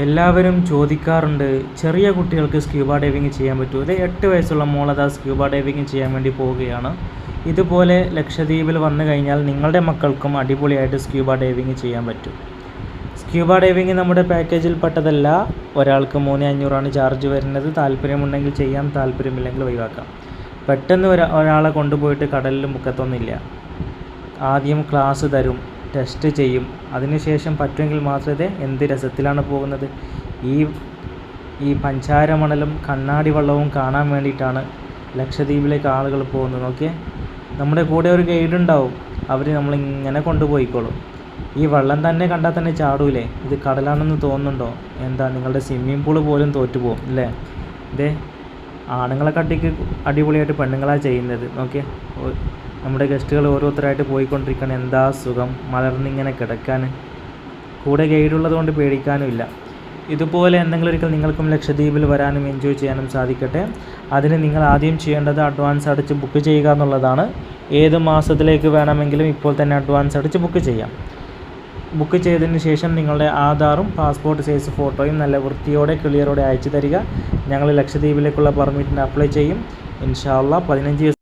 എല്ലാവരും ചോദിക്കാറുണ്ട്, ചെറിയ കുട്ടികൾക്ക് സ്ക്യൂബ ഡൈവിങ് ചെയ്യാൻ പറ്റുമോ? ഒരു 8 വയസ്സുള്ള മോളതാ സ്ക്യൂബ ഡൈവിങ് ചെയ്യാൻ വേണ്ടി പോവുകയാണ്. ഇതുപോലെ ലക്ഷദ്വീപിൽ വന്നു കഴിഞ്ഞാൽ നിങ്ങളുടെ മക്കൾക്കും അടിപൊളിയായിട്ട് സ്ക്യൂബ ഡൈവിങ് ചെയ്യാൻ പറ്റും. സ്ക്യൂബ ഡൈവിങ് നമ്മുടെ പാക്കേജിൽ പെട്ടതല്ല. ഒരാൾക്ക് 3500 ചാർജ് വരുന്നത്. താല്പര്യമുണ്ടെങ്കിൽ ചെയ്യാം, താല്പര്യമില്ലെങ്കിൽ ഒഴിവാക്കാം. പെട്ടെന്ന് ഒരാളെ കൊണ്ടുപോയിട്ട് കടലിൽ മുക്കത്തൊന്നുമില്ല. ആദ്യം ക്ലാസ് തരും, ടെസ്റ്റ് ചെയ്യും. അതിനുശേഷം പറ്റുമെങ്കിൽ മാത്രമേ. എന്ത് രസത്തിലാണ് പോകുന്നത്! ഈ പഞ്ചാര മണലും കണ്ണാടി വെള്ളവും കാണാൻ വേണ്ടിയിട്ടാണ് ലക്ഷദ്വീപിലേക്ക് ആളുകൾ പോകുന്നത്. നോക്കിയേ, നമ്മുടെ കൂടെ ഒരു ഗൈഡ് ഉണ്ടാവും. അവർ നമ്മളിങ്ങനെ കൊണ്ടുപോയിക്കോളും. ഈ വെള്ളം തന്നെ കണ്ടാൽ തന്നെ ചാടൂലേ? ഇത് കടലാണെന്ന് തോന്നുന്നുണ്ടോ? എന്താ, നിങ്ങളുടെ സ്വിമ്മിംഗ് പൂള് പോലും തോറ്റുപോകും അല്ലേ? ഇതേ ആണുങ്ങളെ കട്ടിക്ക് അടിപൊളിയായിട്ട് പെണ്ണുങ്ങളാണ് ചെയ്യുന്നത്. നോക്കിയേ, നമ്മുടെ ഗസ്റ്റുകൾ ഓരോരുത്തരായിട്ട് പോയിക്കൊണ്ടിരിക്കുകയാണ്. എന്താ സുഖം മലർന്നിങ്ങനെ കിടക്കാൻ. കൂടെ ഗൈഡുള്ളത് കൊണ്ട് പേടിക്കാനും ഇല്ല. ഇതുപോലെ എന്തെങ്കിലും ഒരിക്കൽ നിങ്ങൾക്കും ലക്ഷദ്വീപിൽ വരാനും എൻജോയ് ചെയ്യാനും സാധിക്കട്ടെ. അതിന് നിങ്ങൾ ആദ്യം ചെയ്യേണ്ടത് അഡ്വാൻസ് അടച്ച് ബുക്ക് ചെയ്യുക എന്നുള്ളതാണ്. ഏത് മാസത്തിലേക്ക് വേണമെങ്കിലും ഇപ്പോൾ തന്നെ അഡ്വാൻസ് അടച്ച് ബുക്ക് ചെയ്യാം. ബുക്ക് ചെയ്തതിന് ശേഷം നിങ്ങളുടെ ആധാറും പാസ്പോർട്ട് സൈസ് ഫോട്ടോയും നല്ല വൃത്തിയോടെ ക്ലിയറോടെ അയച്ചു തരിക. ഞങ്ങൾ ലക്ഷദ്വീപിലേക്കുള്ള പെർമിറ്റിന് അപ്ലൈ ചെയ്യും. ഇൻഷാ അല്ലാഹ് 15